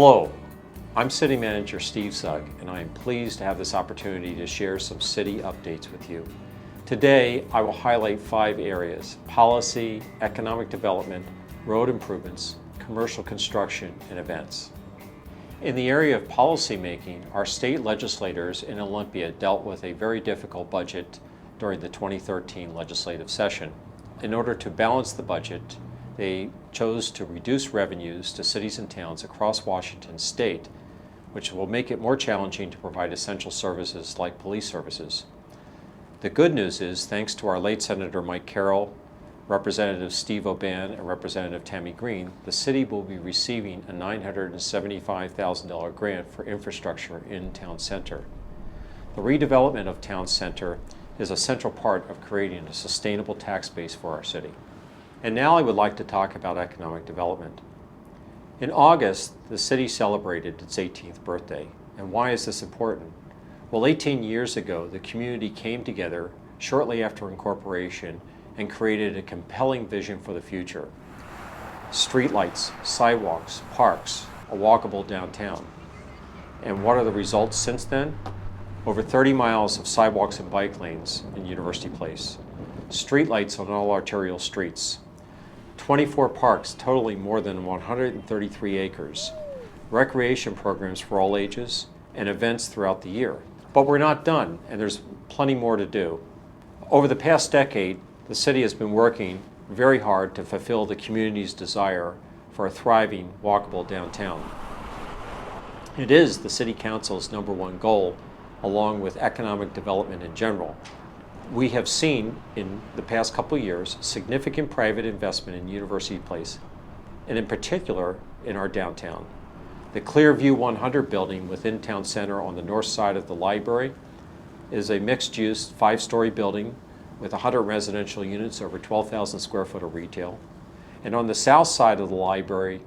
Hello, I'm City Manager Steve Sugg, and I am pleased to have this opportunity to share some city updates with you. Today, I will highlight 5 areas: policy, economic development, road improvements, commercial construction, and events. In the area of policy making, our state legislators in Olympia dealt with a very difficult budget during the 2013 legislative session. In order to balance the budget, they chose to reduce revenues to cities and towns across Washington state, which will make it more challenging to provide essential services like police services. The good news is, thanks to our late Senator Mike Carroll, Representative Steve Oban, and Representative Tammy Green, the city will be receiving a $975,000 grant for infrastructure in Town Center. The redevelopment of Town Center is a central part of creating a sustainable tax base for our city. And now I would like to talk about economic development. In August, the city celebrated its 18th birthday. And why is this important? Well, 18 years ago, the community came together shortly after incorporation and created a compelling vision for the future. Streetlights, sidewalks, parks, a walkable downtown. And what are the results since then? Over 30 miles of sidewalks and bike lanes in University Place. Streetlights on all arterial streets. 24 parks totaling more than 133 acres, recreation programs for all ages, and events throughout the year. But we're not done, and there's plenty more to do. Over the past decade, the city has been working very hard to fulfill the community's desire for a thriving, walkable downtown. It is the City Council's #1 goal, along with economic development in general. We have seen in the past couple of years significant private investment in University Place, and in particular in our downtown. The Clearview 100 building within Town Center on the north side of the library is a mixed-use 5-story building with 100 residential units, over 12,000 square foot of retail. And on the south side of the library,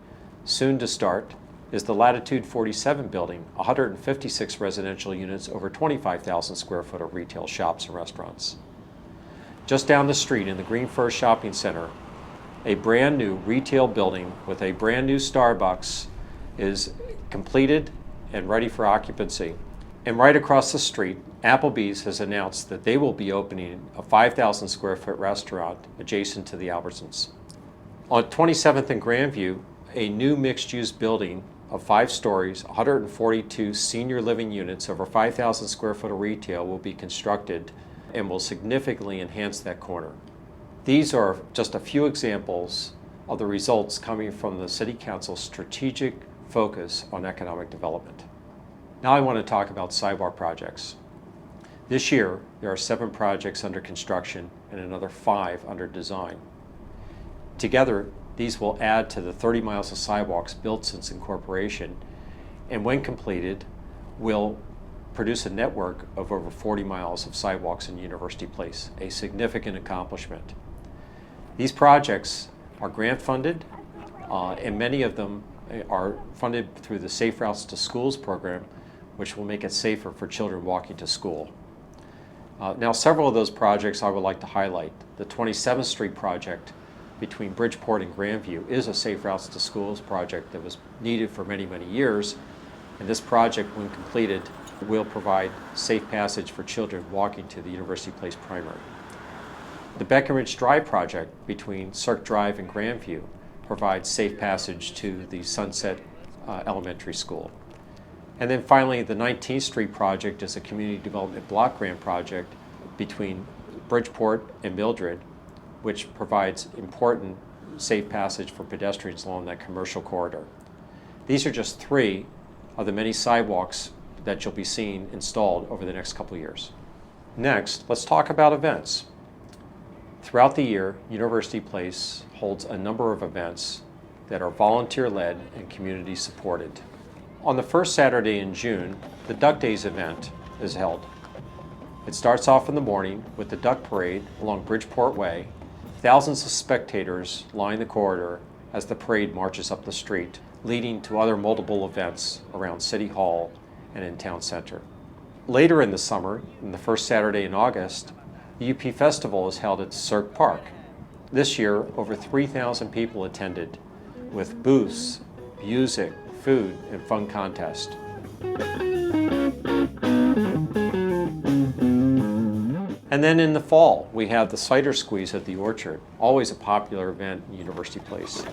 soon to start, is the Latitude 47 building, 156 residential units, over 25,000 square foot of retail shops and restaurants. Just down the street in the Green First Shopping Center, a brand new retail building with a brand new Starbucks is completed and ready for occupancy. And right across the street, Applebee's has announced that they will be opening a 5,000 square foot restaurant adjacent to the Albertsons. On 27th and Grandview, a new mixed-use building of 5 stories, 142 senior living units, over 5,000 square foot of retail will be constructed and will significantly enhance that corner. These are just a few examples of the results coming from the City Council's strategic focus on economic development. Now I want to talk about sidewalk projects. This year, there are 7 projects under construction and another 5 under design. Together, these will add to the 30 miles of sidewalks built since incorporation, and when completed, will produce a network of over 40 miles of sidewalks in University Place, a significant accomplishment. These projects are grant funded, and many of them are funded through the Safe Routes to Schools program, which will make it safer for children walking to school. Now, several of those projects I would like to highlight. The 27th Street project between Bridgeport and Grandview is a Safe Routes to Schools project that was needed for many, many years. And this project, when completed, will provide safe passage for children walking to the University Place Primary. The Breckenridge Drive project between Cirque Drive and Grandview provides safe passage to the Sunset Elementary School. And then finally, the 19th Street project is a community development block grant project between Bridgeport and Mildred, which provides important safe passage for pedestrians along that commercial corridor. These are just 3 of the many sidewalks that you'll be seeing installed over the next couple of years. Next, let's talk about events. Throughout the year, University Place holds a number of events that are volunteer-led and community-supported. On the first Saturday in June, the Duck Days event is held. It starts off in the morning with the Duck Parade along Bridgeport Way. Thousands of spectators line the corridor as the parade marches up the street, leading to other multiple events around City Hall and in Town Center. Later in the summer, on the first Saturday in August, the UP Festival is held at Cirque Park. This year, over 3,000 people attended, with booths, music, food and fun contest. And then in the fall, we have the cider squeeze at the Orchard, always a popular event in University Place.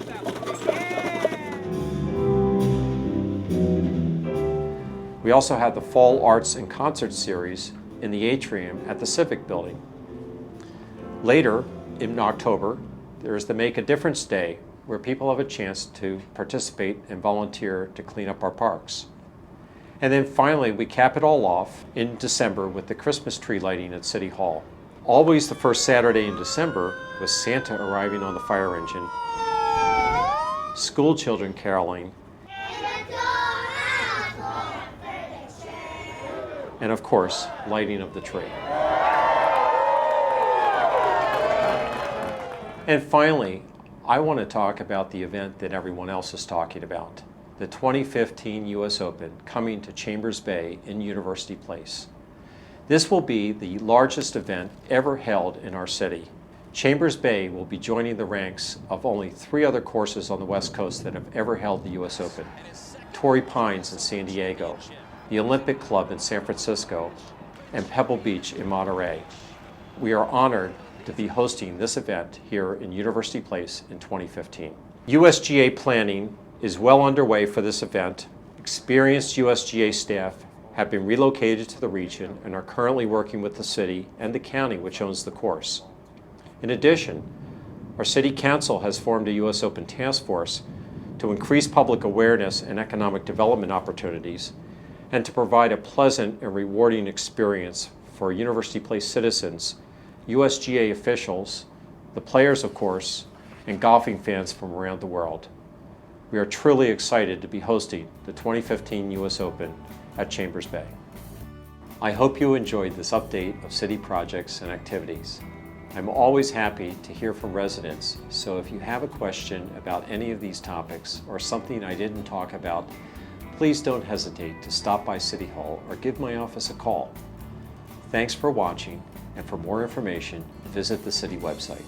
We also have the Fall Arts and Concert Series in the atrium at the Civic Building. Later, in October, there is the Make a Difference Day, where people have a chance to participate and volunteer to clean up our parks. And then finally, we cap it all off in December with the Christmas tree lighting at City Hall. Always the first Saturday in December, with Santa arriving on the fire engine, school children caroling, and of course, lighting of the tree. And finally, I want to talk about the event that everyone else is talking about, the 2015 U.S. Open coming to Chambers Bay in University Place. This will be the largest event ever held in our city. Chambers Bay will be joining the ranks of only 3 other courses on the West Coast that have ever held the U.S. Open: Torrey Pines in San Diego, the Olympic Club in San Francisco, and Pebble Beach in Monterey. We are honored to be hosting this event here in University Place in 2015. USGA planning is well underway for this event. Experienced USGA staff have been relocated to the region and are currently working with the city and the county which owns the course. In addition, our City Council has formed a U.S. Open task force to increase public awareness and economic development opportunities and to provide a pleasant and rewarding experience for University Place citizens, USGA officials, the players of course, and golfing fans from around the world. We are truly excited to be hosting the 2015 U.S. Open at Chambers Bay. I hope you enjoyed this update of city projects and activities. I'm always happy to hear from residents, so if you have a question about any of these topics or something I didn't talk about, please don't hesitate to stop by City Hall or give my office a call. Thanks for watching, and for more information, visit the city website.